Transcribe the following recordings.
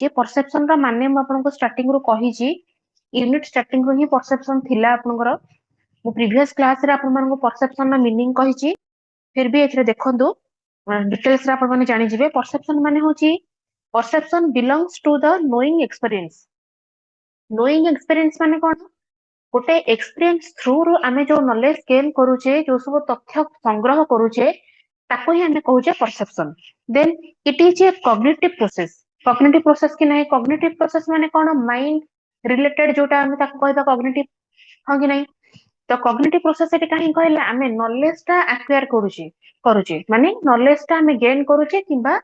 ये परसेप्शन रा माने म आपनको स्टार्टिंग रो कहि जी यूनिट स्टार्टिंग रो ही परसेप्शन थिला आपनकर मो प्रीवियस क्लास रे आपन मानको परसेप्शन रा मीनिंग कहि जी फिर भी एथरे देखंदु डिटेल्स रे आपन माने जानि जिवे परसेप्शन माने होची perception belongs to the knowing experience माने कोन गोटे एक्सपीरियंस थ्रू रो आमे जो नॉलेज गेन करूचे जो सब तथ्य संग्रह करूचे ताको ही आमे कहूचे perception then it is a cognitive process कि नहीं कॉग्निटिव प्रोसेस माने कोन माइंड रिलेटेड जोटा आमे ताको कहबा कॉग्निटिव हां कि नहीं तो कॉग्निटिव प्रोसेस एटा काहे कहला आमे नॉलेज ता एक्वायर करूचे माने नॉलेज ता आमे गेन करूचे किबा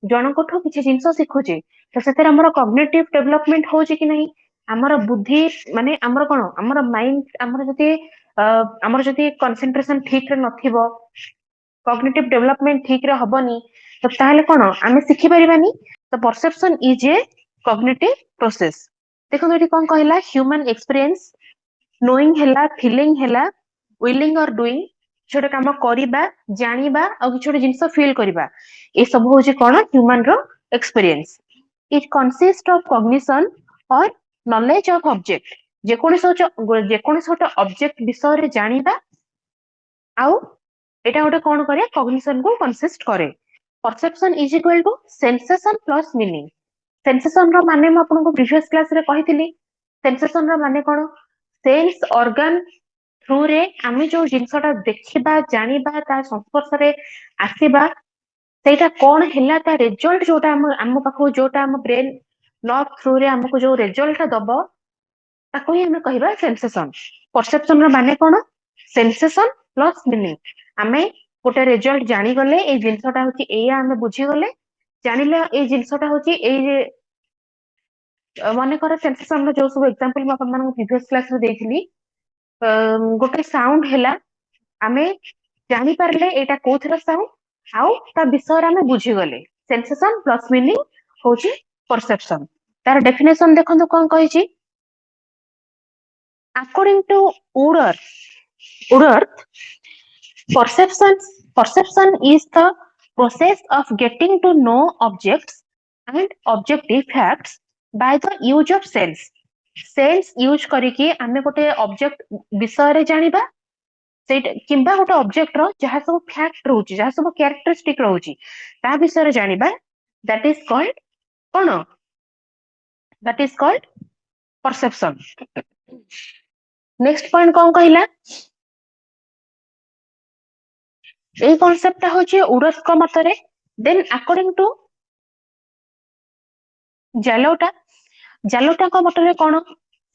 जनकोठो किछि जिंस सिखुचे तो सेतेर हमर कॉग्निटिव डेवलपमेंट होची कि नहीं हमर बुद्धि माने हमर कोन हमर माइंड हमर जति कंसंट्रेशन ठीक रे नथिबो कॉग्निटिव डेवलपमेंट ठीक रे हबनी तो ताहले कोन आमे सिखि परिबानी तो perception is a cognitive process देखो एटी कोन कहला ह्यूमन एक्सपीरियंस नोइंग हेला फीलिंग हेला विलिंग और डूइंग छोटे काम करिबा जानिबा और किछ छोटे जिंस फील करिबा ए सब होची कोन ह्यूमन रो experience it consist of cognition और नॉलेज ऑफ ऑब्जेक्ट जेकोनी छोटे ऑब्जेक्ट विषय रे जानिबा आउ एटा गोटे कोन करे कॉग्निशन को कंसिस्ट करे perception is equal to sensation plus meaning sensation रो माने म आपनको प्रीवियस क्लास रे कहितली सेंसेशन रो माने कोन सेंस ऑर्गन थ्रू रे आमे जो जिंसटा देखिबा जानिबा ता संस्पर्श रे आसीबा सेटा कोन हेला ता रिजल्ट जोटा हम पाखो जोटा हम ब्रेन नर्व थ्रू रे हमको जो रिजल्ट दबो ताको ही हमें कहबा सेंसेशन परसेप्शन रो माने कोन सेंसेशन प्लस मीनिंग आमे गोटे रिजल्ट जानि गले ए जिंसटा होची एया हमें बुझी गले जानिले ए जिंसटा होची ए जे माने कर सेंसेशन रो जो सब एग्जांपल म अपन मानको प्रीवियस क्लास रे देइथिली गोटे साउंड हेला आमे जानि पारले एटा कोथरा साउंड आउ ता विषय रे आमे बुझी गले सेंसेशन प्लस मीनिंग होची परसेप्शन तार डेफिनेशन देखंतु कोन कहिची according to Woodworth perception is the process of getting to know objects and objective facts by the use of sense use करिकी आमे गोटे ऑब्जेक्ट विषय रे जानिबा सेट किंबा गोटे ऑब्जेक्ट रो जहा सब फैक्ट रहउची जहा सब कैरेक्टरिस्टिक रहउची ता विषय रे जानिबा दैट इज कॉल्ड कोन that is called perception next point कोन कहिला ए कांसेप्ट होची उडस को मतरे देन अकॉर्डिंग टू जालोटा को मतरे कोन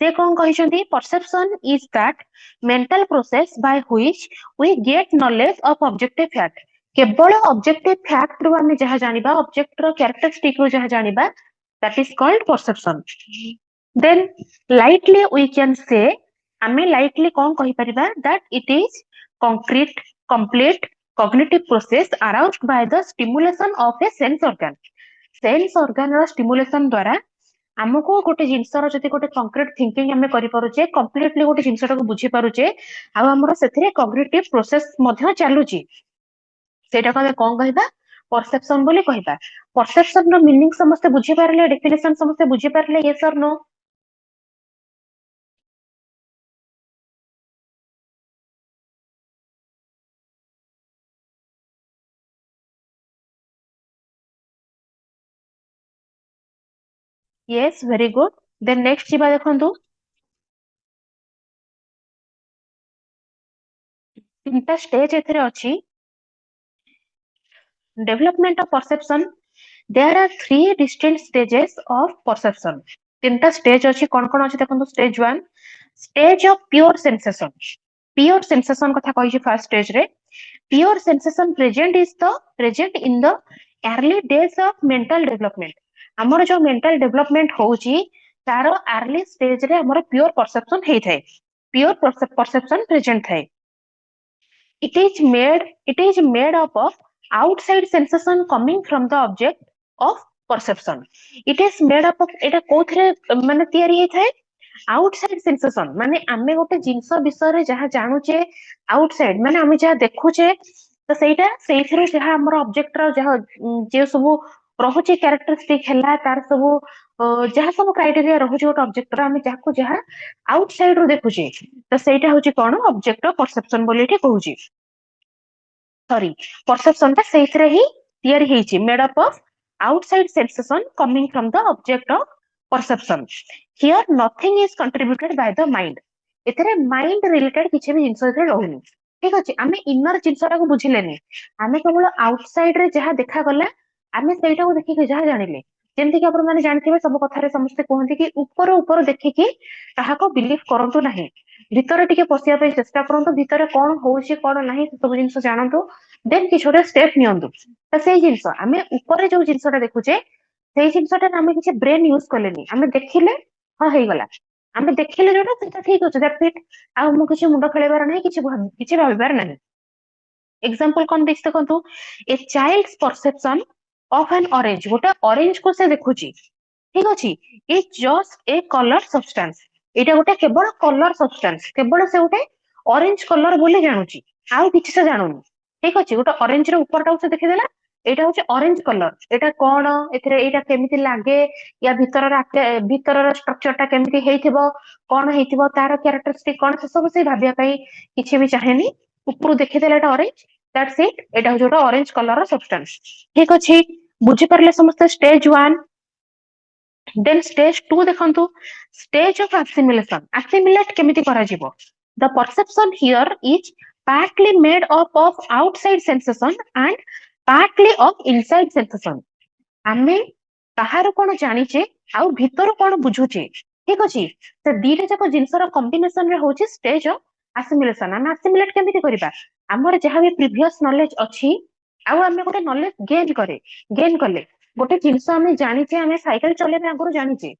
से कोन कहिसंती perception is that mental process by which we get knowledge of objective fact केवल ऑब्जेक्टिव फैक्ट रो हमें जहा जानिबा ऑब्जेक्ट रो कैरेक्टरिस्टिक रो जहा जानिबा that is called perception then lightly we can say हमें लाइटली कोन कहि परिबा that it is concrete complete cognitive process aroused by the stimulation of a sense organ रो stimulation द्वारा हमको गोटे जिंसर जति गोटे कंक्रीट थिंकिंग हमें करि परुचे कंप्लीटली गोटे जिंसटा को बुझी परुचे आ हमरो सेथिरे कॉग्निटिव प्रोसेस मध्ये चालुची सेटा को हमें कोन कहबा परसेप्शन बोली कहबा परसेप्शन रो मीनिंग समस्त बुझी पारले डेफिनेशन समस्त बुझी पारले यस और no yes very good then next जिबा देखंतु तीनटा स्टेज एथरे अछि development of perception there are three distinct stages of perception तीनटा स्टेज अछि कोन अछि देखंतु stage 1 stage of pure sensation कथा कहि फर्स्ट स्टेज रे pure sensation present in the early days of mental development हमर जो मेंटल डेवलपमेंट होउची तारो अर्ली स्टेज रे हमर प्योर परसेप्शन हेइ थाए प्योर परसेप्शन प्रेजेंट थाए it is made up of outside sensation coming from the object of perception it is made up of एटा कोथरे माने तयारी हे थाए आउटसाइड सेंसेशन माने आमे गोटे जिंस विषय रे जहा जानुचे आउटसाइड माने आमे जहा देखुचे तो सेटा सेइथरे जहा हमर ऑब्जेक्ट रो जहा जे सब रहुचे कैरेक्टरिस्टिक हैला तार सब जहाँ सब क्राइटेरिया रोचे गोटे ऑब्जेक्ट आम जहाँ जहाँ आउटसाइड रू देखुचे तो सेटा हूँ कौन ऑब्जेक्ट परसेप्शन बोली कहूँ सॉरी परसेप्शन टा ही तैयारी हेची made up of outside sensation coming from the object of perception here nothing is contributed by the mind एथरे माइंड रिलेटेड किसी भी जिंस रहूनी ठीक अच्छे आम इनर जिनसा को बुझिलेनी आम केवल आउटसाइड रे जहाँ देखा गला आम से देखिए जहाँ जानिले जमती कि आप जानते सब कथार समस्ते कहते कि ऊपर ऊपर देखिकी क्या बिलीव करतु ना भितर टिके पशिया चेष्टा करतु भितर कौन होउछि कौन नहीं सब जिन जानतु देन कि छोटे स्टेप नियंतु तो से जिनस आम ऊपर जो जिनसा देखुचे से जिनसा आम किसी ब्रेन यूज कलेनी आम देखिले हाँ हो गला आम देखिले जोटा ठीक अच्छे दैट्स इट आ मुझे मुंड खेलबार ना किसी भाबार ना एग्जांपल कौन देखु a child's perception of an orange गोटे ऑरेंज को से देखुची ठीक अच्छे is just a colour substance एटा गोटे केवल कलर सब्सटेंस केवल से गोटे ऑरेंज कलर बोली जानूची आउ किसी से जानूनी ठीक अच्छे गोटे ऑरेंज रे ऊपर टा से देखिदेला एटा होचे ऑरेंज कलर एटा कौन एथरे एटा केमिति लागे या भीतर स्ट्रक्चर टा केमिति हेइथिबो कौन हेइथिबो तार कैरेक्टरिस्टिक कौन से सब से भाबिया पई किछि भी चाहेनी ऊपर देखिदेला एटा ऑरेंज दैट्स इट एटा होचे गोटे ऑरेंज कलर सब्सटेंस ठीक अच्छे बुझी पारले समस्त स्टेज 1 देन स्टेज 2 देखंतु स्टेज ऑफ assimilation assimilate केमिति करा जिवो the perception here is partly made up of outside sensation and partly of inside sensation आमे कहार कोन जानिचे आउ भीतर कोन बुझुचे ठीक अछि से दीटा जाक जिंसर कॉम्बिनेशन रे होची स्टेज ऑफ assimilation आमे assimilate केमिति करिबा हमर जहा भी प्रीवियस नॉलेज अछि आउ आमे गोटे नॉलेज गेन कले गोटे जिनस आमे जानिचे आमे साइकिल चलेबा आगुरु जानिचे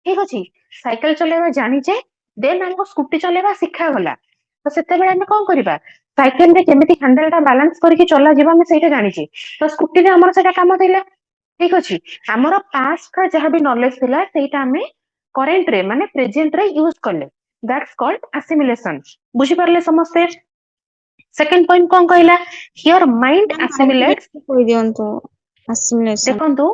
ठीक अछि साइकिल चलेबा जानिचे देन हमको स्कूटी चलेबा सिखा गला तो सेते बेले आमे कोन करिबा साइकिल रे केमिति हैंडल टा बैलेंस करके चला जिबा आमे सेटा जानिचे तो स्कूटी रे हमर सेटा काम देला ठीक अछि हमर पास्ट का जहा भी नॉलेज थिला सेटा आमे करेंट रे माने प्रेजेंट रे यूज करले दैट्स कॉल्ड assimilation बुझी पारले समस्ते सेकंड पॉइंट कौन कहला हियर माइंड assimilates कोई दियंतो assimilation देखंतु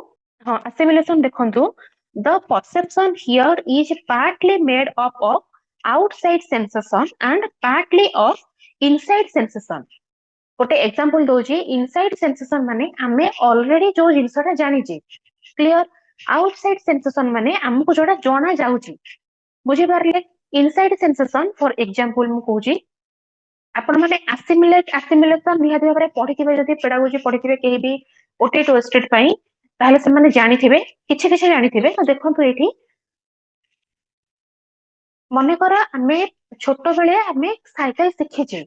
हां assimilation देखंतु the perception here is partly made up of outside sensation and partly of inside sensation गोटे एग्जांपल दोजी इनसाइड सेंसेशन माने आमे ऑलरेडी जो जिंसटा जानिचे क्लियर आउटसाइड सेंसेशन माने हमको जोटा जाना जाउची बुझी Parle inside sensation for example मु कहूची आपण माने assimilation निहाती भाबरे पढिथिबे जदी पेडागोजी पढिथिबे केही भी ओटी टू स्टेट पई ताहले से माने जानिथिबे किछि किछि जानिथिबे तो देखंतु एठी मने करा आमे छोटो बेले आमे साइकिल शिखिचे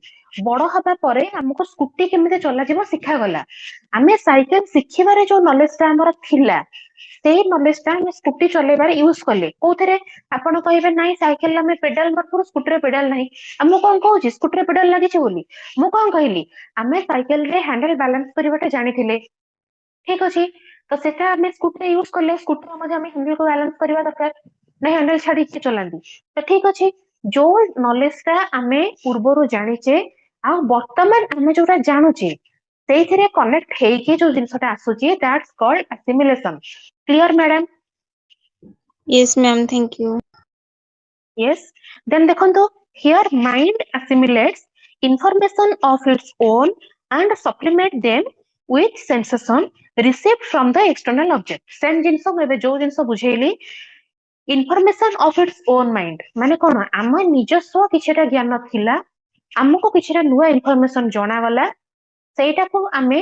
बड़ हबा परे हमको स्कूटी केमिते चला जीवो सिखा गला आमे साइकिल शिखिबारे जो नॉलेज ता हमर थिला सेही नॉलेज ता हम स्कूटी चलेबारे यूज करले कोथरे आपण कहबे नाही साइकिल में पेडल मारथुर स्कूटी रे पेडल नाही हम कोन कहूची स्कूटी रे पेडल लागिचे बोली मु कोन कहली आमे साइकिल रे हैंडल बैलेंस करिबाटे जानिथिले ठीक अछि तो सेटा आमे स्कूटी यूज करले स्कूटी मध्ये आमे हैंडल को बैलेंस करिबा दरकार नहीं हैंडल छाड़ी के चलांदी तो ठीक अछि जो नॉलेज ता आमे पूर्वरु जानिचे आ वर्तमान आमे जोटा जानुचे सेइथिरे कनेक्ट हेइकी जो जिंसटा आसुची that's called assimilation clear madam yes ma'am thank you yes then देखंतो here mind assimilates information of its own and supplement them with sensation received from the external object same जिंस एबे जो जिंस बुझेली information of its own mind माने कोन आम निजस्व किछटा ज्ञान थिला हमको किछटा नुवा इनफॉरमेशन जणा गला सेटा को आमे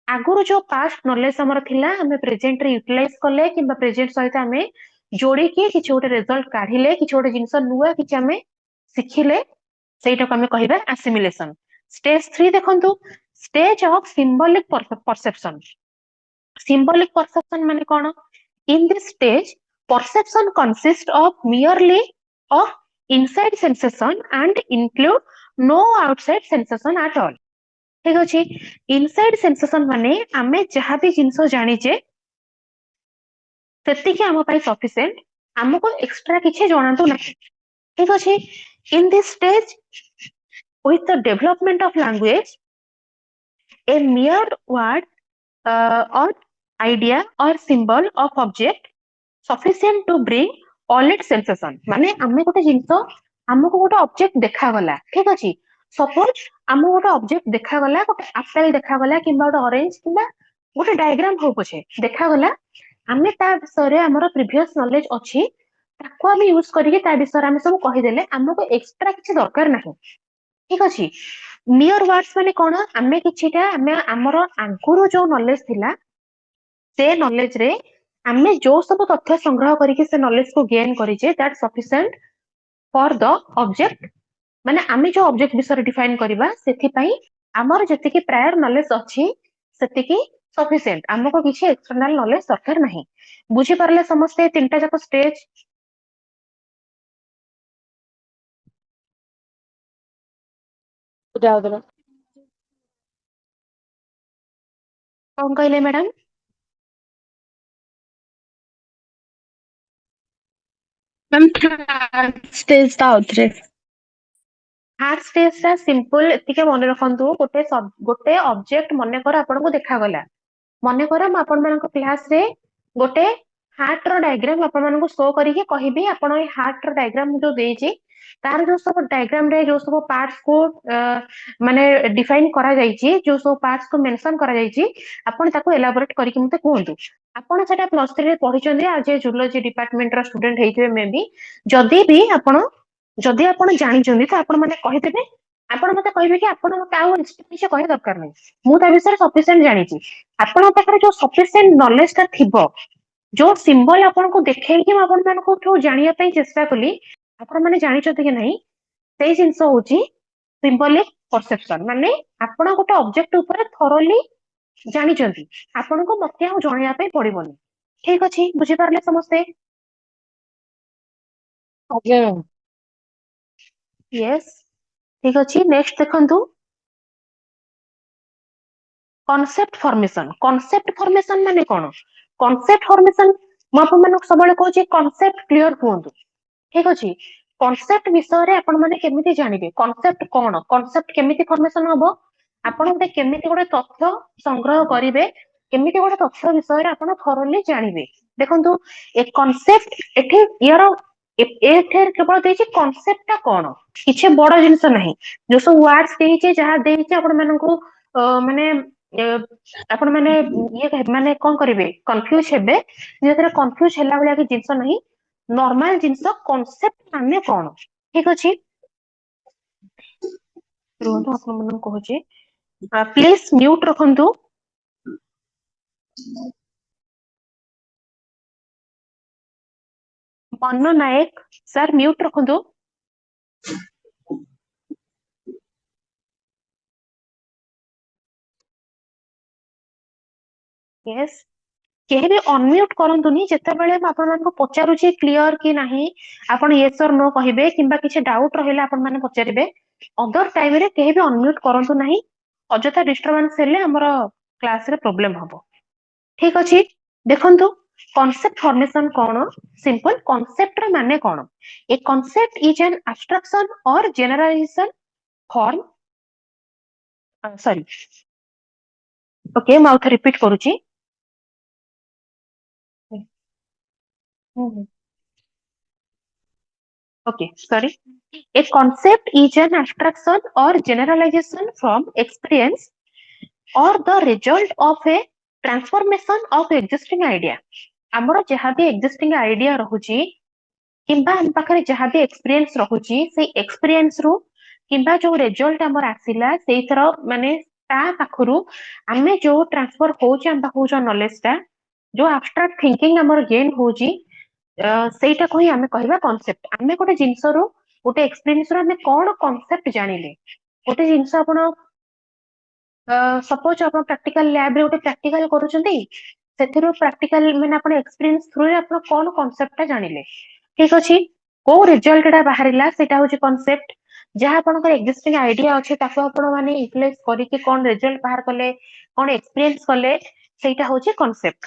आगुरु जो पास्ट नॉलेज हमर थिला हमें प्रेजेंट रे यूटिलाइज करले किबा प्रेजेंट सहित हमें जोड़ी के किछ गोटे रिजल्ट काढिले किछ गोटे जिंस नुवा किछ हमें सिखिले सेटा को हमें कहिबा assimilation स्टेज 3 देखंतु stage of symbolic perception symbolic perception माने कोन in this stage perception consists of merely of inside sensation and include no outside sensation at all ठीक अछि inside sensation माने आमे जहा भी जिंस जानिचे सेति के हम पाई सफिशिएंट हमको एक्स्ट्रा किछि जणातो नाही ठीक अछि in this stage with the development of language a mere word or idea or symbol of object sufficient to bring all its sensation माने आमे गोटे जिंस हमको गोटे ऑब्जेक्ट देखा गला ठीक अछि सपोज हमको गोटे ऑब्जेक्ट देखा गला गोटे एप्पल देखा गला किबा गोटे ऑरेंज किबा गोटे डायग्राम हो पछे देखा गला आमे ता विषय रे हमर प्रीवियस नॉलेज अछि ताको आमे यूज करिके ता विषय आमे सब कहि देले हमको एक्स्ट्रा किछ दरकार नाही ठीक अछि मियर वर्ड्स माने कोन आमे किछिटा आमे हमर आगुरो जो नॉलेज थिला से नॉलेज रे आमे जो सब तथ्य संग्रह करिके से नॉलेज को गेन करिजे that sufficient for the object माने आमे जो ऑब्जेक्ट विषय डिफाइन करबा सेथि पई हमर जति कि प्रायर नॉलेज अछि सेति कि सफिशिएंट हमको किछि एक्सटर्नल नॉलेज दरकार नाही बुझी परले समस्ते तीनटा जाक स्टेज कोन कहले मैडम मैम थर्ड स्टेज ता आउथरे हार्ड स्टेज रा सिंपल एतिके मने रखंतु गोटे ऑब्जेक्ट मने कर आपन को देखा गला मने कर म आपन मानक क्लास रे गोटे हार्ट रो डायग्राम आपन मानक शो करिके कहिबी आपन ए हार्ट रो डायग्राम जो देइची तार जो सब डायग्राम रे जो सब पार्ट्स को माने डिफाइन करा जाईची जो सब पार्ट्स को मेंशन करा जाईची आपन ताको एलाबोरेट करिके मते कहंतु आपन सेटा प्लस 3 रे पढिचंदी आज जूलॉजी डिपार्टमेंट रो स्टूडेंट हेइथिबे मे बी जदी भी आपन जदि आपण जानिचंदी तो आपण माने कहिदेबे आपण मते कहबे कि आपण काउ किछ कहि दरकार नै मु ता विषय सफिशिएंट जानिची आपण पाखरे जो सफिशिएंट नॉलेज ता थिबो जो सिंबल आपण को देखै कि आपण मान को तो जानिया पई चेष्टा कली आपण माने जानिचंती कि नहीं सेई जिंस होची सिंबलिक परसेप्शन माने आपण गोटे ऑब्जेक्ट ऊपर थोरोली जानिचंती आपण को मते आ जणिया पई पडिबोनी ठीक अछि बुझी परले समस्ते ओके यस ठीक अछि नेक्स्ट देखंतु कॉन्सेप्ट फॉर्मेशन माने कोन कॉन्सेप्ट फॉर्मेशन म आपन मानक सबले कहूची कॉन्सेप्ट क्लियर हुअंतु ठीक अछि कॉन्सेप्ट विषय रे आपण माने केमिति जानिबे कॉन्सेप्ट कोन कॉन्सेप्ट केमिति फॉर्मेशन हबो आपण गोटे केमिति गोटे तथ्य संग्रह करिवे केमिति गोटे तथ्य विषय रे आपण थोरोली जानिबे देखंतु ए कॉन्सेप्ट एठी यार एठेर केवल देछि कॉन्सेप्ट ता कोन किछि बड़ जिंस नाही जो सब वर्ड्स देछि जहा देछि आपण मानकु माने आपण माने ये माने कोन करिवे कंफ्यूज हेबे जेतरे कंफ्यूज हैला बलिया कि जिंस नाही नॉर्मल जिंस कांसेप्ट माने कोन ठीक अछि रोहन आपण मन कहूची प्लीज म्यूट रखंतु मन्नो नायक सर म्यूट रखंतु यस केहे भी अनम्यूट करंतुनी जेते बेले म आपण मानको पचारुची क्लियर कि नाही आपण यस और नो कहिबे किबा किछि डाउट रहिला आपण माने पचारिबे अदर टाइम रे केहे भी अनम्यूट करंतु नाही अजथा डिस्टरबेंस हेले हमर क्लास रे प्रॉब्लम हबो ठीक अछि देखंतु कॉन्सेप्ट फॉर्मेशन कोन सिंपल कॉन्सेप्ट रे माने कोन a concept is an abstraction और जनरलाइजेशन फॉर्म सॉरी ओके म आउथ रिपीट करूची Okay, sorry. A concept is an abstraction or generalization from experience or the result of a transformation of existing idea. ଆମର ଯାହା ବି existing idea ରହୁଛି କିମ୍ବା ଆମ ପାଖରେ ଯାହା ବି experience ରହୁଛି ସେଇ experience ରୁ କିମ୍ବା ଯୋଉ result ଆମର ଆସିଲା ସେଇଥର ମାନେ ତା ପାଖରୁ ଆମେ ଯୋଉ transfer ହଉଛି ଆମ ପାଖକୁ ଯୋଉ knowledge ଟା ଯୋଉ abstract thinking ଆମର gain ହଉଛି ସେଇଟା କୁ ହିଁ ଆମେ କହିବା concept ଆମେ ଗୋଟେ ଜିନିଷରୁ ଗୋଟେ experience ରୁ ଆମେ କଣ concept ଜାଣିଲେ ଗୋଟେ ଜିନିଷ ଆପଣ ସପୋଜ ଆପଣ ପ୍ରାକ୍ଟିକାଲ ଲ୍ୟାବ ରେ ଗୋଟେ ପ୍ରାକ୍ଟିକାଲ କରୁଛନ୍ତି ସେଥିରୁ ପ୍ରାକ୍ଟିକାଲ ମାନେ ଆପଣ ଏକ୍ସପିରିଏନ୍ସ ଥ୍ରୁ ରେ ଆପଣ କଣ କନସେପ୍ଟ ଟା ଜାଣିଲେ ଠିକ ଅଛି କୋଉ ରେଜଲ୍ଟ ଟା ବାହାରିଲା ସେଟା ହଉଛି କନସେପ୍ଟ ଯାହା ଆପଣଙ୍କର ଏକ୍ଜିଷ୍ଟିଂ ଆଇଡିଆ ଅଛି ତାକୁ ଆପଣ ମାନେ ୟୁଟିଲାଇଜ କରିକି କଣ ରେଜଲ୍ଟ ବାହାର କଲେ କଣ ଏକ୍ସପିରିଏନ୍ସ କଲେ ସେଇଟା ହଉଛି concept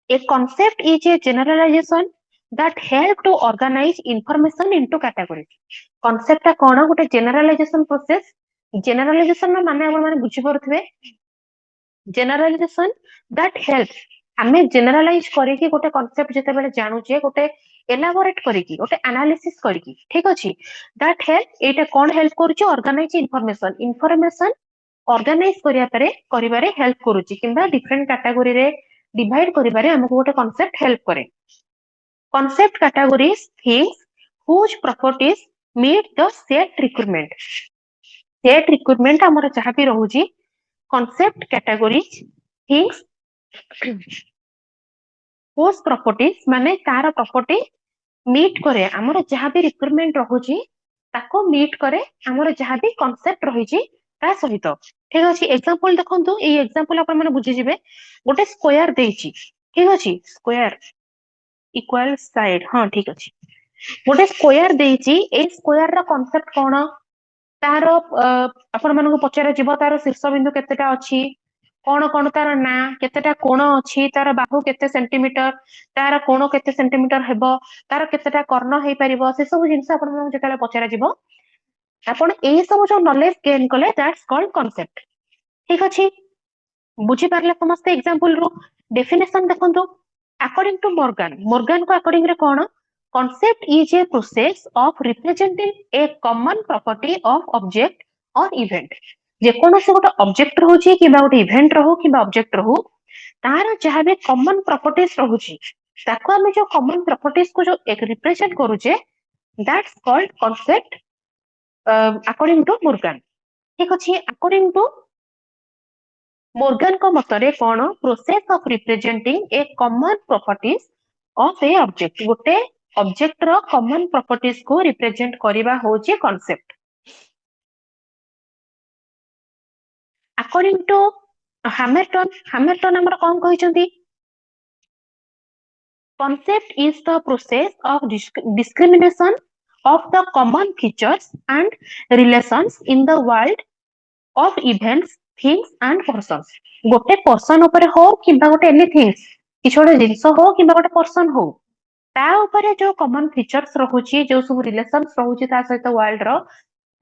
a concept is a generalization that help to organize information into categories concept ଟା କଣ ଗୋଟେ generalization process generalization ର ମାନେ ଆପଣ ମାନେ ବୁଝି ପାରୁଥିବେ generalization that helps आमे जनरलाइज करिकी गोटे कॉन्सेप्ट जेतेबेले जानुचे गोटे एलाबोरेट करिकी गोटे एनालिसिस करिकी ठीक अछि that help Etah cone help करूची ऑर्गेनाइज इंफॉर्मेशन ऑर्गेनाइज करिबारे हेल्प करूची किंबा डिफरेंट कैटेगरी रे डिवाइड करिबारे हमको गोटे कॉन्सेप्ट हेल्प करे concept categories things whose properties meet the set requirement हमर जहाँ भी रहूची concept categories things whose properties माने तार प्रॉपर्टी मीट करे हमर जहाँ भी रिक्वायरमेंट रहूची ताको मीट करे हमर जहाँ भी कांसेप्ट रहिची ता सहित ठीक अछि एग्जांपल देखंतु ए एग्जांपल आपण माने बुझि जिवे गोटे स्क्वायर देइची ठीक अछि स्क्वायर इक्वल साइड हां ठीक अछि गोटे स्क्वायर देइची ए स्क्वायर रा कांसेप्ट कोन तार आपण मानको पचारे जीव तार शीर्ष बिंदु केतेटा अछि कोन कोन तार ना केतेटा कोण अछि तार बाहु केते सेंटीमीटर तार कोण केते सेंटीमीटर हेबो तार केतेटा कर्ण हेई परिबो से सब जिंस आपण मानको जेताले पचारे जीव आपण ए सब जो नॉलेज गेन कले दैट्स कॉल्ड कांसेप्ट ठीक अछि बुझी पारले समस्त एग्जांपल रो डेफिनेशन देखंतु अकॉर्डिंग टू मॉर्गन को अकॉर्डिंग रे कोन concept is a process of representing a common property of object or event जे कोनो से गोटे ऑब्जेक्ट रहउची किबा गोटे इवेंट रहउ किबा ऑब्जेक्ट रहउ तार जहाँ भी कॉमन प्रॉपर्टीज रहउची ताको हमें जो कॉमन प्रॉपर्टीज को जो एक रिप्रेजेंट करूचे that's called concept according to Morgan ठीक अछि अकॉर्डिंग टू मॉर्गन को मतरे कोन process of representing a common properties of a object गोटे ऑब्जेक्ट रो कॉमन प्रॉपर्टीज को रिप्रेजेंट करिबा होची कांसेप्ट अकॉर्डिंग टू हैमिल्टन हमर कोन कहिसंती concept is the process of discrimination of the common features and relations in the world of events things and persons गोटे person ऊपर हो किबा गोटे एनीथिंग्स किछ गोटे जिंस हो किबा गोटे पर्सन हो ता ऊपर जो कॉमन फीचर्स रहउची जो सब रिलेशंस रहउची ता सहित वर्ल्ड रो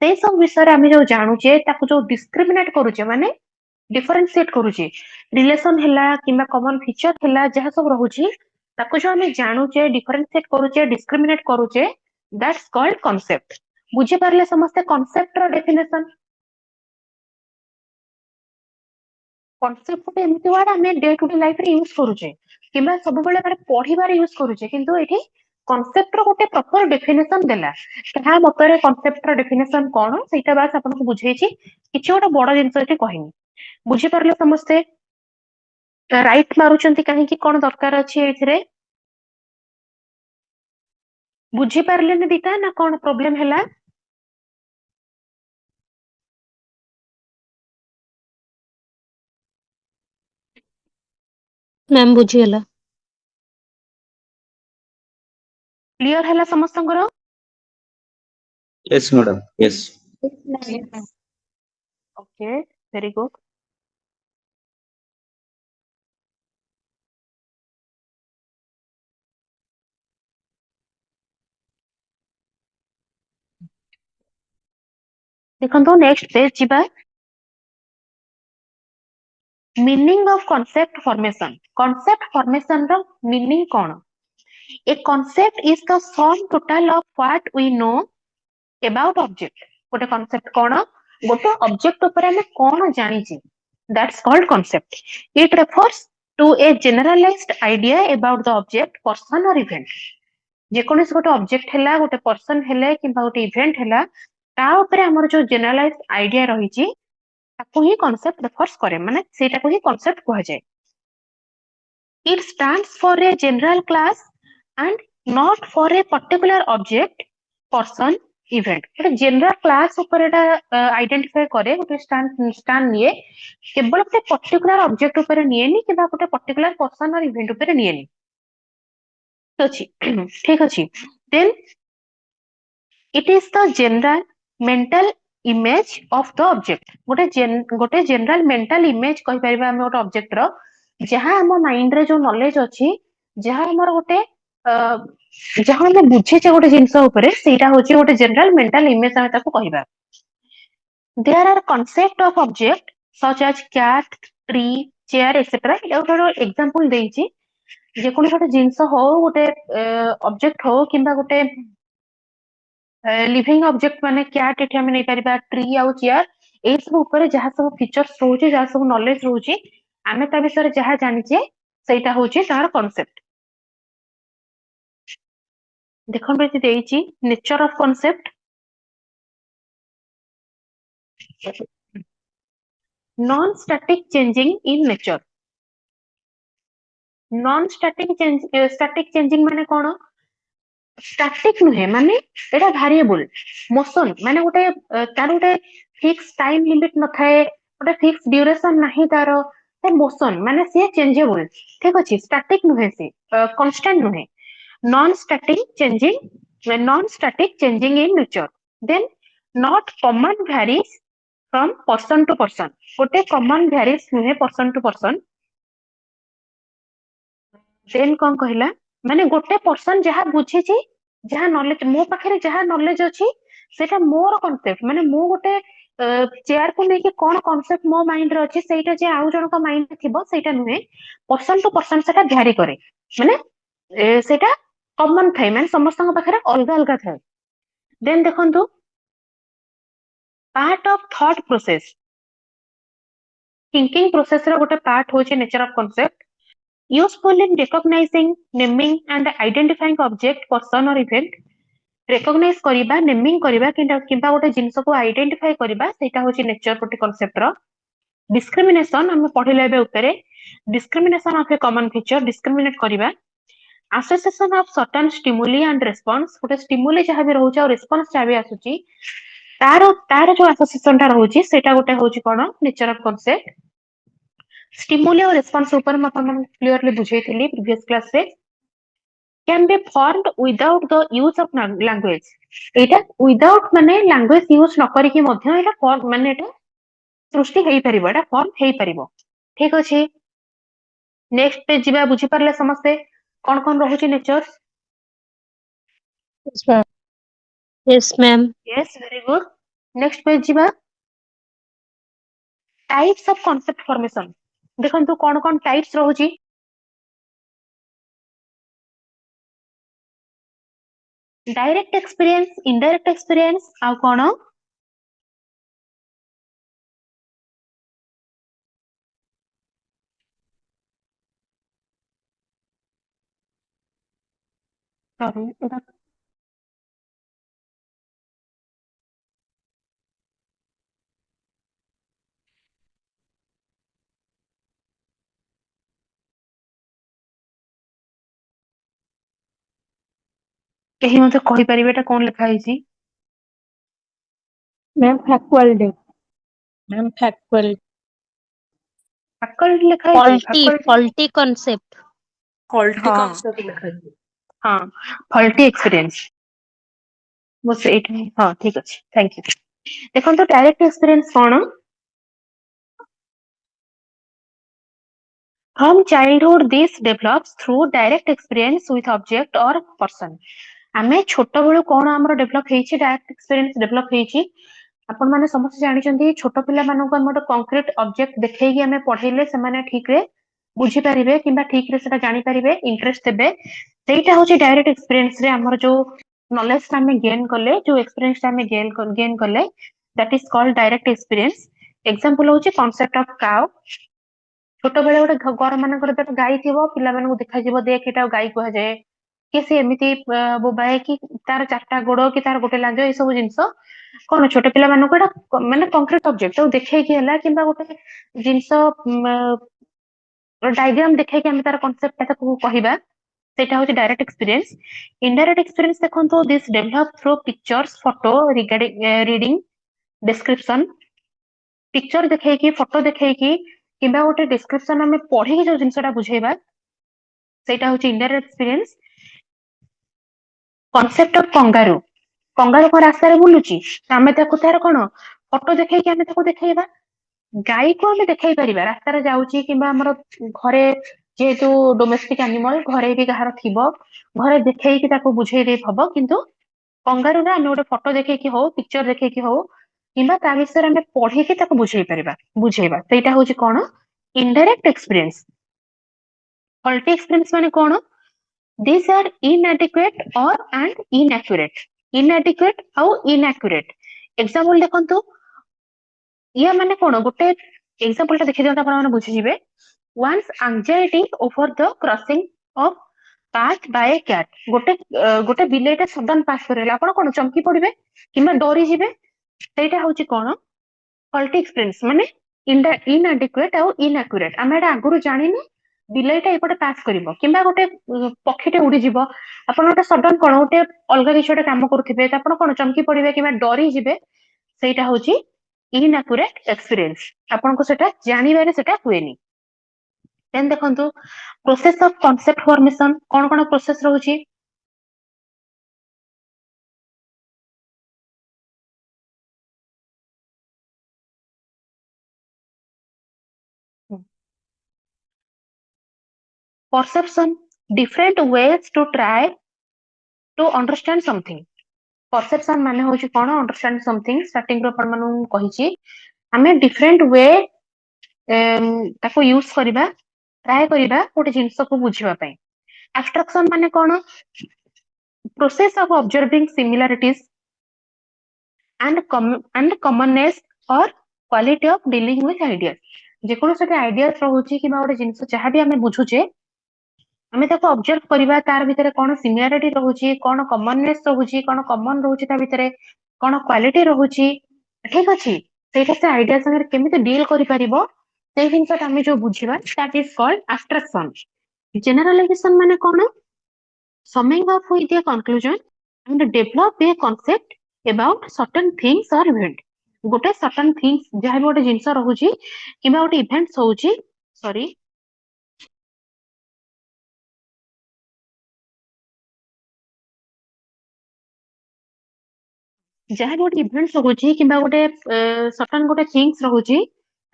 ते सब विषय हमें जो जानूचे ताको जो डिस्क्रिमिनेट करूचे माने डिफरेंशिएट करूचे रिलेशन हैला किबा कॉमन फीचर हैला जहा सब रहउची ताको जो हमें जानूचे डिफरेंशिएट करूचे डिस्क्रिमिनेट करूचे दैट्स कॉल्ड कांसेप्ट बुझी पारले समस्त कांसेप्ट रो डेफिनेशन कांसेप्ट एमती वर्ड हमें डे टू डे लाइफ रे यूज करूचे किबा सब बेले माने पढिबारे यूज करूचे किंतु एठी कांसेप्ट रो गोटे प्रॉपर डेफिनेशन देला कहा मतरे कांसेप्ट रो डेफिनेशन कोन सेटा बास आपन को बुझेची किछ गोटे बड़ जिंस एठी कहिनी बुझी पारले समस्ते राइट मारुचंती काहे कि कोन दरकार अछि एथिरे बुझी पारले ने दिटा ना कोन प्रॉब्लम हैला मैम बुझीगला क्लियर हैला समस्तंकर Yes, madam. Yes. Okay very good देखंतो नेक्स्ट पेज जिबा मीनिंग ऑफ कांसेप्ट फॉर्मेशन रो मीनिंग कोन a concept is the sum total of what we know about object गोटे कांसेप्ट कोन गोटे ऑब्जेक्ट ऊपर हमें कोन जानि छी that's called concept it refers to a generalized idea about the object person और इवेंट जे कोनस गोटे ऑब्जेक्ट हैला गोटे पर्सन हैले किबा गोटे इवेंट हैला ता ऊपर हमर जो जनरलाइज्ड आइडिया रही छी ताको ही कांसेप्ट रेफर्स करे माने सेटा को ही कांसेप्ट कहा जाय it stands for a general class and not for a particular object person event गोटे जनरल क्लास ऊपर एटा आइडेंटिफाई करे गोटे स्टैंड निये केवल गोटे पर्टिकुलर ऑब्जेक्ट ऊपर नियेनी किबा गोटे पर्टिकुलर पर्सन और इवेंट ऊपर नियेनी ठीक अछि then it is the general mental image of the object गोटे जनरल मेंटल इमेज कहि परिबा हम गोटे ऑब्जेक्ट रो जहां हम माइंड रे जो नॉलेज अछि जहां हमर गोटे जहां हम बुझे छे गोटे जिंस ऊपर सेटा होची गोटे जनरल मेंटल इमेज हम ताको कहिबा there are concept of object such as cat tree chair etcetera ଏଇଟା ଗୋଟେ ଏକ୍ସାମ୍ପଲ ଦେଇଛି ଯେକୌଣସି ଗୋଟେ ଜିନିଷ ହଉ ଗୋଟେ ଅବଜେକ୍ଟ ହଉ କିମ୍ବା ଗୋଟେ लिविंग ऑब्जेक्ट माने क्याट एठी हम नै परिबा ट्री आउ चेयर एई सब ऊपर जहा सब फीचर्स रहउची जहा सब नॉलेज रहउची आमे ता विषय जहा जानिचे सेटा होची तार कांसेप्ट देखन बेति देइची nature of concept non static changing in nature non static changing माने कोन स्टैटिक नुहे माने एटा वेरिएबल मोशन माने गोटे तार गोटे फिक्स टाइम लिमिट न थाए गोटे फिक्स ड्यूरेशन नाही तार ते मोशन माने से चेंजेबल ठीक अछि स्टैटिक नुहे से कांस्टेंट नुहे non static changing in nature then not common varies from person to person गोटे कॉमन वैरीज नुहे पर्सन टू पर्सन देन कोन कहला माने गोटे पर्सन जहा बुझी छी जहा नॉलेज मो पाखरे जहा नॉलेज अछि सेटा मोर कांसेप्ट माने मो गोटे चेयर को लेके कोन कांसेप्ट मो माइंड रे अछि सेटा जे आउ जन का माइंड रे थिबो सेटा नुहे पर्सन टू पर्सन सेटा भ्यारी करे माने सेटा कॉमन थाए माने समस्त पाखरे अलग अलग थाए देन देखंतु part of thought process thinking process रो गोटे पार्ट होचे nature of concept useful in recognizing, naming and identifying object, person or event. Recognize करिबा, naming करिबा किंबा गोटे जिंस को आइडेंटिफाई करिबा सेटा होची नेचर गोटे कांसेप्ट रो डिस्क्रिमिनेशन हम पढिले बे उत्तरे discrimination of a common feature discriminate करिबा association of certain stimuli and response गोटे स्टिमुली जहा भी रहउची और रिस्पांस जहा भी आसुची तार तार जो एसोसिएशन ता रहउची सेटा गोटे होची कोन नेचर ऑफ कांसेप्ट स्टिमुली और रिस्पांस ऊपर मैं अपन क्लियरली बुझेइथिली प्रीवियस क्लास रे can be formed without the use of language Etah without माने language यूज न करी कि मध्य एटा फॉर्म माने एटा सृष्टि हेई परिबो एटा फॉर्म हेई परिबो ठीक अछि नेक्स्ट पे जिबा बुझी परले समस्ते कोन कोन रहउची nature Yes, ma'am. Yes, ma'am. Yes very good next page जिबा टाइप्स ऑफ कांसेप्ट फॉर्मेशन देखंतु कोन कोन टाइप्स रहउची डायरेक्ट एक्सपीरियंस इनडायरेक्ट एक्सपीरियंस आ कोन सॉरी एटा केही मते कहि परिबे एटा कोन लिखा हिची Ma'am, faculty. Ma'am, faculty. Faculty लिखा हिची फैकल्टी Faulty concept. फॉल्टी हाँ कॉन्सेप्ट लिखा है हाँ फॉल्टी एक्सपीरियंस बस एट हाँ ठीक अच्छे थैंक यू देखो तो डायरेक्ट एक्सपीरियंस कौन from childhood this develops through direct experience with object और पर्सन आमे छोट बेलू कौन आमर डेवलप हेची डायरेक्ट एक्सपीरियंस डेवलप हेची आपण माने समस्त जानिचंदी छोट पिला मानको हम गोटे कंक्रीट ऑब्जेक्ट देखैकी हमें पढेले से माने ठीक रे बुझी पारिबे किंबा ठीक रे सेटा जानि पारिबे इंटरेस्ट देबे सेटा होची डायरेक्ट एक्सपीरियंस रे हमर जो नॉलेज हमें गेन करले जो एक्सपीरियंस हमें गेन करले that is called direct experience example होची कांसेप्ट ऑफ काउ छोट बेले गोटे घर मानकर तो गाई थी पिला देखा देख एटा गाई कह जाए कि सी एमती बोबाए कि तार चारटा गोड़ कि तार गोटे लांज ये सब जिनस कौन छोट पिला माने कंक्रीट ऑब्जेक्ट देखे कि गोटे जिनस डायग्राम देखे कि तार कॉन्सेप्ट कहबा सेटा होची डायरेक्ट एक्सपीरियंस इनडायरेक्ट एक्सपीरियंस देखंतो this develop through pictures photo regarding reading description picture देखैकी फोटो देखैकी किंबा गोटे डिस्क्रिप्शन हमें पढ़ी जो जिनसटा बुझेबा सेटा होची indirect experience concept of kangaroo kangaroo को रास्ता रे बुलुची हमें ताको तार कोन फोटो देखैकी हमें ताको देखैबा गाई को हमें देखै परिबा रास्ता रे जाउची किंबा हमर घरे जेहेतु डोमेस्टिक एनिमल घरे भी कहार थिबो घरे देखैकी ताको बुझेई दे हबो किंतु कंगारू रे हमें गोटे फोटो देखैकी हो पिक्चर देखैकी हो किंबा ता विषय हमें पढ़ी के ताको बुझेई परिबा बुझेबा सेटा होची कोन indirect experience. Faulty experience माने कौन? These are inadequate or and inaccurate. Inadequate ଆଉ inaccurate. Example देखंतु या माने कौन गोटे example टा देखि दियंत आपण माने बुझि जिवे. Once anxiety over the crossing of path by a cat. गोटे बिलेटा सडन पास करला आपण कोन चमकी पड़िबे किंबा डरी जिवे. सेटा होची कोन faulty experience माने inadequate ଆଉ inaccurate. आमे एटा आगुरु जानिने बिलेटा एपटे पास करिवो किंबा गोटे पक्षीटे उडी जिवो आपण गोटे सडन कोन गोटे अलगा किछटे काम करूथिबे त आपण कोन चमकी पड़िबे किंबा डरी जिवे सेटा होची inaccurate experience. आपण को सेटा जानिबारे सेटा हुएनी. देन देखंतु प्रोसेस ऑफ कॉन्सेप्ट फॉर्मेशन कोन प्रोसेस रहउची. Perception, different ways to try to understand something. Perception माने होची कोन understand something. स्टार्टिंग रो आपण मानु कहिची हमें different way ताको यूज करिबा ट्राई करिबा गोटे जिंस को बुझिबा पई. Abstraction माने कोन process of observing similarities and commonness or quality of dealing with ideas. जेकोन से आइडियास रहउची कि बा गोटे जिंस जहां भी हमें बुझुचे हमें ताको ऑब्जर्व करिबा तार भितरे कोन सिमिलरिटी रहउची कोन कॉमननेस रहउची कोन कॉमन रहउची ता भितरे कोन क्वालिटी रहउची. ठीक अछि सेटा से आइडिया संगे केमिति डील करि परिबो से जिंसटा हमें जो बुझिबा that is called abstraction. Generalization माने कोन summing up with a conclusion and develop a concept about certain things or event. गोटे certain things जहाँ भी गोटे जिंस रहउची किबा गोटे इवेंट्स होउची सॉरी जहाँ गोटे इवेंट्स रहउची किबा गोटे certain गोटे थिंग्स रहउची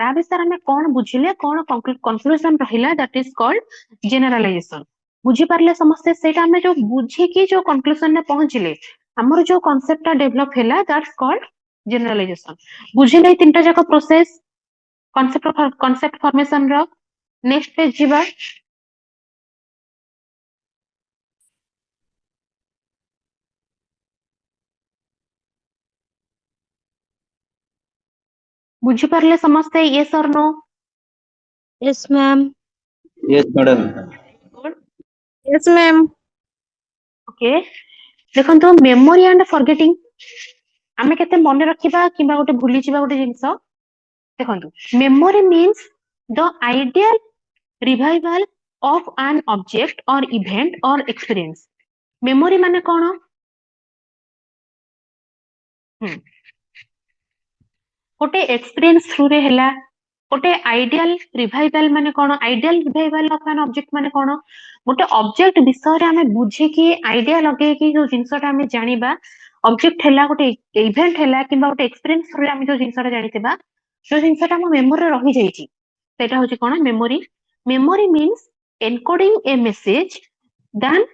ता विषय हमें कोन बुझिले कोन कंक्लूजन रहिला दैट इज कॉल्ड जनरलाइजेशन. बुझी पारले समस्ते सेटा हमें जो बुझी की जो कंक्लूजन ने पहुंचले हमर जो कांसेप्ट ता डेवलप हैला दैट्स कॉल्ड जनरलाइजेशन. बुझिले तीनटा जाक प्रोसेस कांसेप्ट फॉर्मेशन रो. नेक्स्ट पेज जिबा. बुझी पारले समस्ते यस और no. Yes, ma'am. Yes, madam. Yes, ma'am. Okay देखंतु मेमोरी एंड फॉरगेटिंग आमे केते मने रखिबा किबा गोटे भूली जिबा गोटे जिंस. देखंतु memory means the ideal revival of an object और इवेंट और एक्सपीरियंस. मेमोरी माने कोन गोटे एक्सपीरियंस थ्रू रे हैला. गोटे आइडियल रिवाइवल माने कोन ideal revival of an object माने कोन गोटे ऑब्जेक्ट विषय रे हमें बुझे कि आइडिया लगे कि जो जिंसटा हमें जानिबा ऑब्जेक्ट हैला गोटे इवेंट हैला किबा गोटे एक्सपीरियंस थ्रू रे हमें जो जिंसटा जानितिबा जो जिंसटा हम मेमोरी रे रहि जाईची सेटा होची कोन memory. Memory means encoding a message then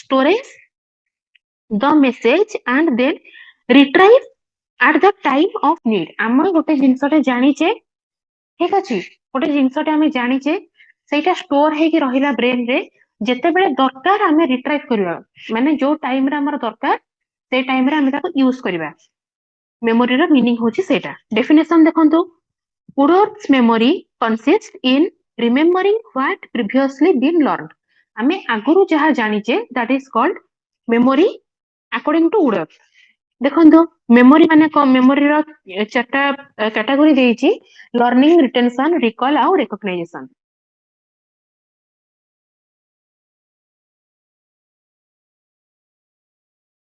storage the message and then retrieve at the time of need. आम गोटे जिनसटे जानिचे ठीक अछि गोटे जिनसटे आमे जानिचे सेटा स्टोर हे कि रहिला ब्रेन रे जेते बेले दरकार आमे रिट्राइव करबा माने जो टाइम रे हमर दरकार से टाइम रे आमे ताको यूज करबा. मेमोरी रो मीनिंग होची सेटा. डेफिनेशन देखंतु Woodward's memory consists in remembering what previously been learned. आमे आगुरु जहा जानिचे that is called memory according to Woodward. देखंतु मेमोरी माने को मेमोरी रो चारटा कैटेगरी देइची लर्निंग रिटेंशन रिकॉल आ रिकॉग्नाइजेशन.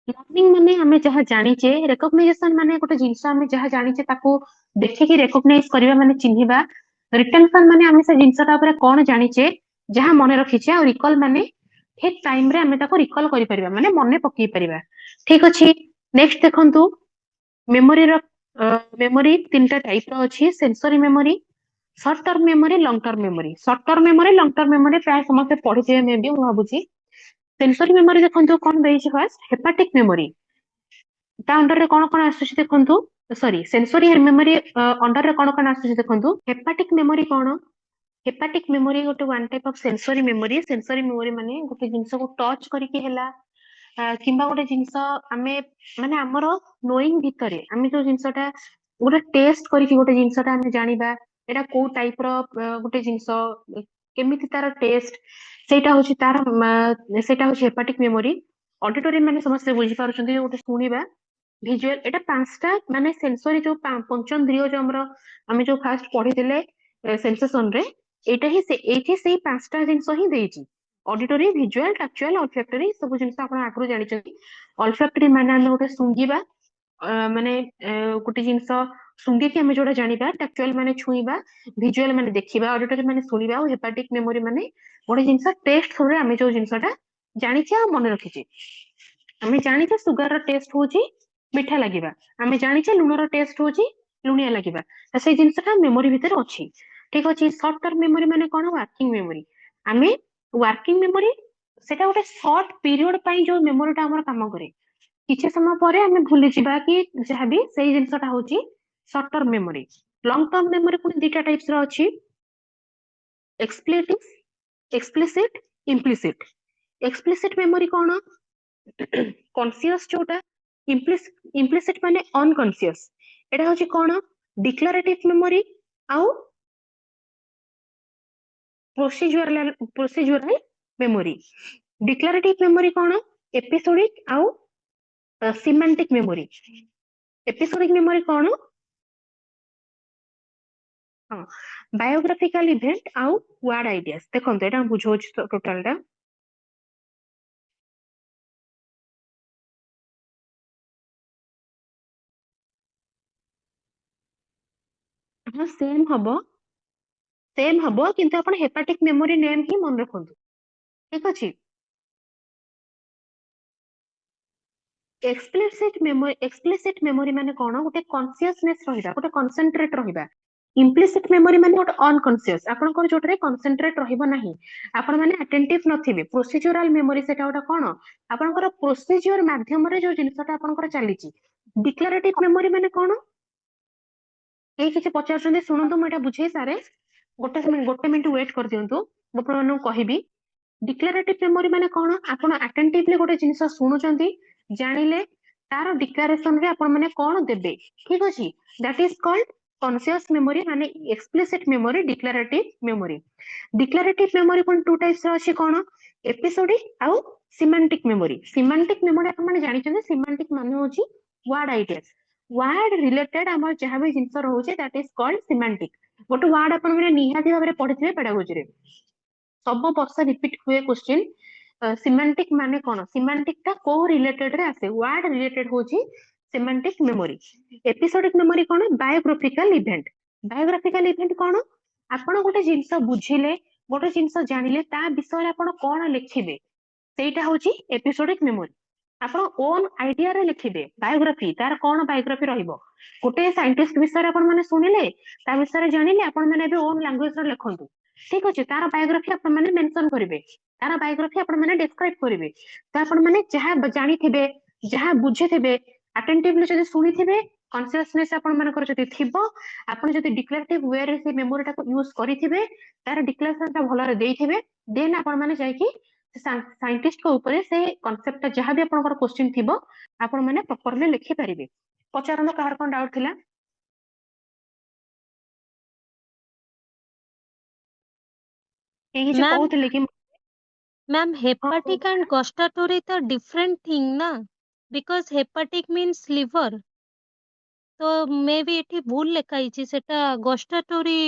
लर्निंग माने हमें जहा जानिचे रिकॉग्नाइजेशन माने गोटे जिंस हमें जहा जानिचे ताको देखि कि रिकॉग्नाइज करबा माने चिन्हिबा. रिटेंशन माने हमें से जिंसटा ऊपर कोन जानिचे जहा मने रखिचे आ रिकॉल माने ठीक टाइम रे हमें ताको रिकॉल करि परिबा माने मने पक्की परिबा. ठीक अछि नेक्स्ट देखंतु मेमोरी रो मेमोरी तीनटा टाइप रो अछि. Sensory memory short term memory long term memory. Short term memory long term memory प्राय समस्त पढिथे मे भी भाबुची. सेंसरी मेमोरी देखंतु कोन देइछि फर्स्ट हेपाटिक मेमोरी ता अंडर रे कोन कोन आसुछि देखंतु सॉरी सेंसरी मेमोरी अंडर रे कोन कोन आसुची देखंतु हेपाटिक मेमोरी कोन हेपाटिक मेमोरी गोटे one type of sensory memory माने गोटे जिंस को टच करके हैला किंबा गोटे जिंस आमे माने हमर नोइंग भितरे आमे जो जिंसटा गोटे टेस्ट करके गोटे जिंसटा आमे जानिबा एटा को टाइप रो गोटे जिंस केमिति तार टेस्ट सेटा होची तार सेटा होची हेपाटिक मेमोरी ऑडिटरी माने समस्त बुझी पारुचंदी गोटे सुनिबा ভিজুয়াল এটা পাঁচটা মানে সেন্সরি जो पंचेंद्रिय जो हमर आमे जो फास्ट पढिथिले सेंसेशन रे एटा ही एठी सेही पांचटा जिंस ही देइची ऑडिटरी विजुअल टैक्चुअल ऑल्फैक्टरी सब जिंस आपण आगु जानि छथि ऑल्फैक्टरी माने हम गोटे सुंगीबा माने गोटे जिंस सुंगी के हम जोडा जानिबा टैक्चुअल माने छुईबा विजुअल माने देखिबा ऑडिटरी माने सुनिबा और हेपाटिक मेमोरी माने गोटे जिंस टेस्ट थ्रू रे हम जो जिंसटा जानिछे आ मन रखिछे आमे जानिछे सुगर रो टेस्ट होची मिठा लागिबा आमे जानिछे लुण रो टेस्ट होची लुणिया लागिबा त सेई जिंसटा मेमोरी भितर अछि ठीक अछि शॉर्ट टर्म मेमोरी माने कोन वर्किंग मेमोरी आमे वर्किंग मेमोरी सेटा गोटे शॉर्ट पीरियड पई जो मेमोरीटा हमर काम करे किछि समय परे आमे भूली जिबा कि जहाबी सेई जिंसटा होची short term memory long term memory कोन दुटा टाइप्स रो अछि एक्सप्लिसिट इम्प्लिसिट एक्सप्लिसिट मेमोरी कोन कॉन्शियस जोटा इम्प्लिसिट माने अनकॉन्शियस एटा होची कोन डिक्लेरेटिव मेमोरी आउ प्रोसीजरल मेमोरी डिक्लेरेटिव मेमोरी कोन एपिसोडिक आउ सिमेंटिक मेमोरी एपिसोडिक मेमोरी कोन हां बायोग्राफिकल इवेंट आउ वर्ड आइडियाज देखंतो एटा बुझोछ टोटल टा हां सेम हबो किंतु आपण हेपाटिक मेमोरी नेम ही मन रखंतु ठीक अछि एक्सप्लिसिट मेमोरी माने कोन गोटे कॉन्शियसनेस रहिबा गोटे कंसंट्रेट रहिबा इम्प्लिसिट मेमोरी माने गोटे अनकॉन्शियस आपण को जोटरे कंसंट्रेट रहिबो नाही आपण माने अटेंटिव नथिबे प्रोसीजरल मेमोरी सेटा गोटे कोन आपण को प्रोसीजर माध्यम रे जो जिंसटा आपण को चलीची डिक्लेरेटिव मेमोरी माने कोन एई किछि पचारछन्ते सुनंतु म एटा बुझे सारे गोटे मिनिट वेट कर दियंतु म आपण कहिबी डिक्लेरेटिव मेमोरी माने कोन आपण अटेंटिवली गोटे जिंस सुनुचंती जानिले तार डिक्लेरेशन रे आपण माने कोन देबे ठीक अछि that is called conscious memory माने एक्सप्लिसिट मेमोरी डिक्लेरेटिव मेमोरी कोन टू टाइप्स रो अछि कोन एपिसोडिक आउ सिमेंटिक मेमोरी आपण माने जानि छथि सिमेंटिक माने होछि वर्ड आइडियाज वर्ड रिलेटेड हमर जहां भी जिंस रहउछि दैट इज कॉल्ड सिमेंटिक गोटे वर्ड आपण माने निहाती भाबरे पढिथिबे पेडागोजी रे सब वर्ष रिपीट हुए क्वेश्चन सिमेंटिक माने कोन सिमेंटिक ता को रिलेटेड रे आसे वर्ड रिलेटेड होची सिमेंटिक मेमोरी एपिसोडिक मेमोरी कोन बायोग्राफिकल इवेंट कोन आपण गोटे जिंस बुझिले गोटे जिंस जानिले ता विषय रे आपण कोन लिखिबे सेटा होची एपिसोडिक मेमोरी आपण ओन आइडिया रे लिखिबे बायोग्राफी तार कोन बायोग्राफी रहिबो गोटे साइंटिस्ट विषय रे आपण माने सुनिले ता विषय रे जानिले आपण माने बे ओन लैंग्वेज रे लिखंतु ठीक अछि तार बायोग्राफी आपण माने मेंशन करिवे तार बायोग्राफी आपण माने डिस्क्राइब करिवे त आपण माने जहा जानिथिबे जहा बुझिथिबे अटेंटिवली जदि सुनिथिबे कॉन्शियसनेस आपण मानकर जदि थिबो आपण जदि डिक्लेरेटिव वे रे से मेमोरी टा को यूज करिथिबे तार डिक्लेरेशन टा भलो रे देइथिबे देन आपण माने जाय कि साइंटिस्ट को ऊपर से कांसेप्ट टा जहा भी आपनकर क्वेश्चन थिबो आपण माने प्रॉपर्ली लिखि परिबे पचारनो काहर कोन डाउट थिला ए किछ मैम कहउतले कि मैम hepatic and gustatory तो different thing ना because hepatic means liver तो मे भी एठी भूल लेखा हिची सेटा gustatory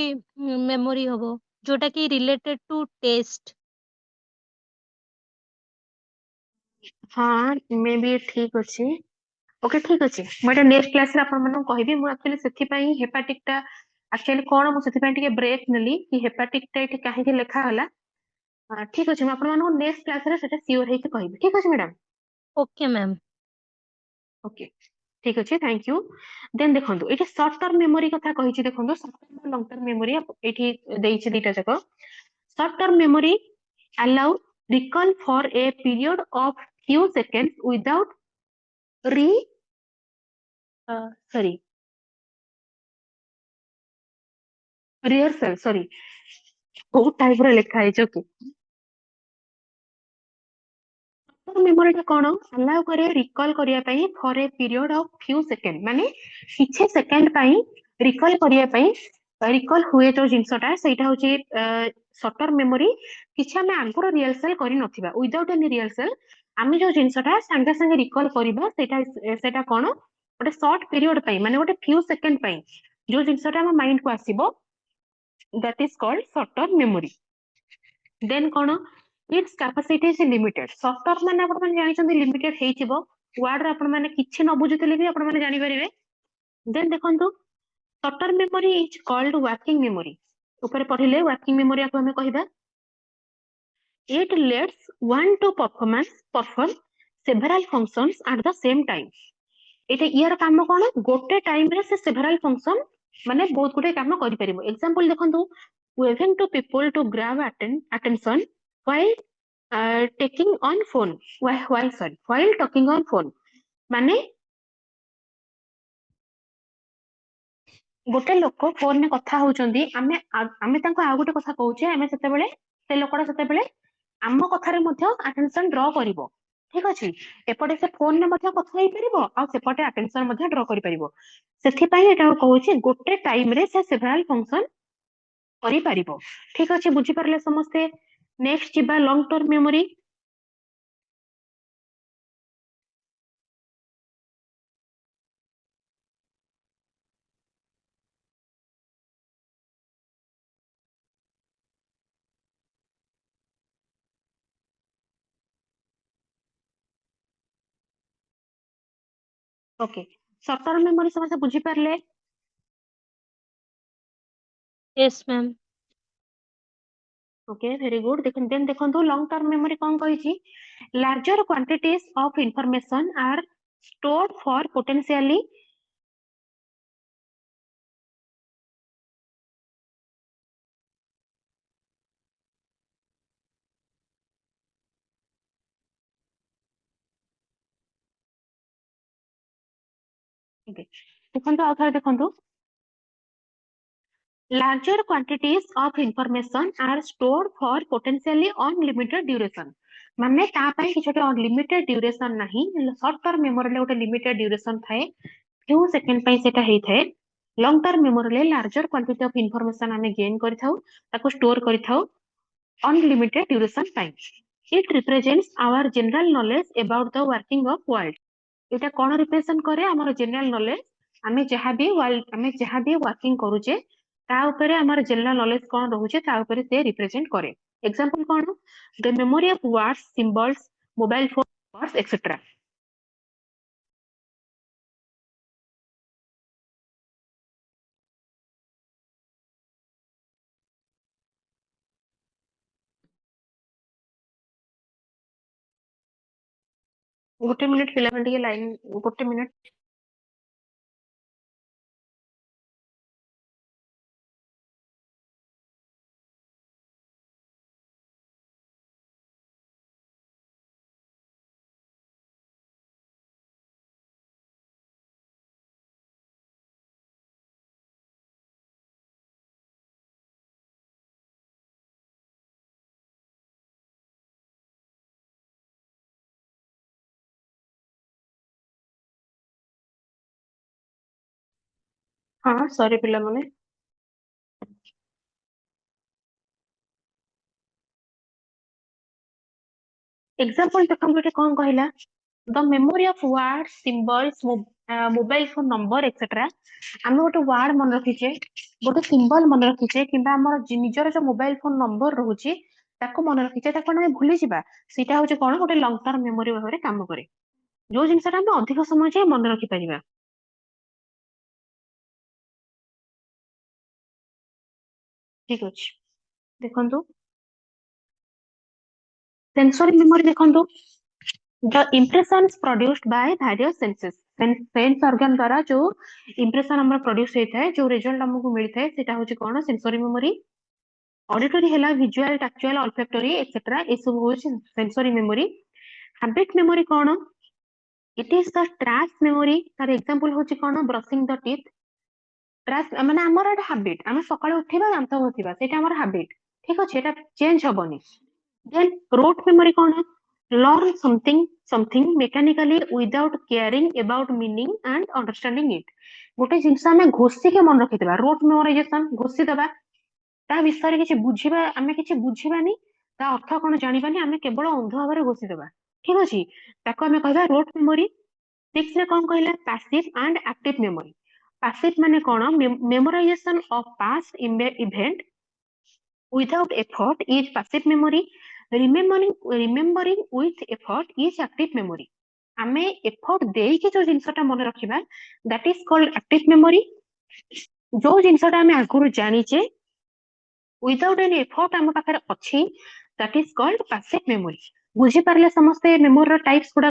memory हबो जोटा कि related to taste हां मे बी ठीक अछि ओके ठीक अछि म एटा नेक्स्ट क्लास रे आपण मानन कहिबी मु एक्चुअली सेथि पई हेपाटिक टा एक्चुअली कोन मु सेथि पई टिके ब्रेक नेली कि हेपाटिक टा एठी काहे कि लेखा हला ठीक अछि म आपण मानन नेक्स्ट क्लास रे सेटा सियोर हेकि कहिबी ठीक अछि मैडम ओके मैम ओके ठीक अछि थैंक यू देन देखंतु एठी शॉर्ट टर्म मेमोरी कथा कहिछि देखंतु short term long term memory एठी देइछि दीटा जक short term memory allow recall for a period of few seconds without re sorry rehearsal sorry बहुत type रो लिखा है ओके मेमोरी टा कोन अलाउ करे रिकॉल करिया पई for a period of few second माने किछे सेकंड पई रिकॉल करिया पई रिकॉल हुए जो जिंसटा सेटा होची शॉर्ट टर्म मेमोरी किछे हमें आगुरो रिहर्सल करि नथिबा विदाउट एनी रिहर्सल आमे जो जिंसटा संगे संगे रिकॉल करिबा सेटा कोन गोटे शॉर्ट पीरियड पई माने गोटे फ्यू सेकंड पई जो जिंसटा हम माइंड को आसीबो that is called short term memory then कोन its capacity is limited short term माने आपण माने जानि छथि लिमिटेड हेइथिबो वर्ड रे आपण माने किछि न बुझुतले भी आपण माने जानि परिबे देन देखंतु short term memory is called working memory ऊपर पढ़िले वर्किंग मेमोरी आपको हमें कहिबा it lets one to perform several functions at the same time एटा यार काम कोन गोटे टाइम रे से सेवरल फंक्शन माने बहुत गुटे काम करि परिबो एग्जांपल देखंतु waving to people to grab attention while taking on phone while talking on phone माने गोटे लोक फोन में कथा होउचंदी आमे आमे तांको आ गोटे कथा कहूचे आमे सेते बेले से लोकड़ा सेते बेले आम कथा रे मध्य अटेंशन ड्रॉ करिवो ठीक अछि एपटे से फोन में मध्य कथा होई परिबो आ सेपटे अटेंशन मध्य ड्रॉ करि परिबो सेथि पई एटा कहूचे गोटे टाइम रे से सेवरल फंक्शन करि परिबो ठीक अछि बुझी परले समस्ते नेक्स्ट जिबा long term memory okay short term memory समस्ते बुझी परले yes ma'am okay very good then देखंतु लॉन्ग टर्म मेमोरी कोन कहिची larger quantities of information are stored for potentially okay देखंतु आ थरे देखंतु larger quantities of information are stored for potentially unlimited duration माने ता पई किछटे अनलिमिटेड ड्यूरेशन नाही शॉर्ट टर्म मेमोरी ले गोटे लिमिटेड ड्यूरेशन थाए फ्यू सेकंड पई सेटा हेई थाए लॉन्ग टर्म मेमोरी ले लार्जर क्वांटिटी ऑफ इंफॉर्मेशन हमें गेन करिथाउ ताको store करिथाउ unlimited duration time it represents our general knowledge about the working of world Etah cone represent करे हमर जनरल नॉलेज हमें जहां भी वर्ल्ड हमें जहां भी वर्किंग करूचे ता ऊपर हमर जनरल नॉलेज कोन रहूचे ता ऊपर से रिप्रेजेंट करे example cone the memory of words symbols mobile phone words etcetera गोटे मिनिट पिला लाइन गोटे मिनिट हाँ सॉरी पिला माने एग्जांपल देखम गोटे कोन कहला the memory of words symbols mobile phone number etcetera आम गोटे वर्ड मन रखीचे गोटे सिंबल मन रखीचे किंबा हमर निजर जो मोबाइल फोन नंबर रहूची ताको मन रखीचे ताको हम भूली जिबा सीटा होचे कोन गोटे लॉन्ग टर्म मेमोरी भाबरे काम करे जो जिनसटा हम अधिक समय जे मन रखी परिबा ठीक अछि देखंतु सेंसरी मेमोरी देखंतु the impressions produced by various senses sense organ द्वारा जो इंप्रेशन हमर प्रोड्यूस होता है जो रिजल्ट हमको मिलता है सेटा होची कोन सेंसरी मेमोरी ऑडिटरी हैला विजुअल टैक्चुअल ऑल्फैक्टरी एक्सेट्रा ए सब होची sensory memory habit memory cone it is the trash memory तार एग्जांपल होची कोन ब्रशिंग द टीथ ମାନେ ଆମର ଏଟା ହାବିଟ, ଆମେ ସକାଳେ ଉଠିବା ଦାନ୍ତ ଘଷିବା, ସେଇଟା ଆମର ହାବିଟ, ଠିକ ଅଛି, ଏଟା ଚେଞ୍ଜ ହବନି। ଦେନ୍ rote memory କଣ? learn something mechanically without caring about meaning and understanding it। ଗୋଟେ ଜିନିଷ ଆମେ ଘୋଷିକି ମନେ ରଖିଥିବା, rote memorization, ଘୋଷିଦବା, ତା ବିଷୟରେ କିଛି ବୁଝିବା, ଆମେ କିଛି ବୁଝିବାନି, ତା ଅର୍ଥ କଣ ଜାଣିବାନି, ଆମେ କେବଳ ଅନ୍ଧ ଭାବରେ ଘୋଷିଦବା, ଠିକ ଅଛି, ତାକୁ ଆମେ କହିବା rote memory। ସିକ୍ସ ରେ କଣ କହିଲା? passive and active memory। passive ମାନେ କଣ? memorization of past event without effort is passive memory। remembering with effort is active memory। ଆମେ effort ଦେଇକି ଯୋଉ ଜିନିଷଟା ମନେ ରଖିବା, that is called active memory। ଯୋଉ ଜିନିଷଟା ଆମେ ଆଗରୁ ଜାଣିଛେ without any effort ଆମ ପାଖରେ ଅଛି, that is called passive memory। ବୁଝିପାରିଲେ ସମସ୍ତେ memory ର types ଗୁଡା?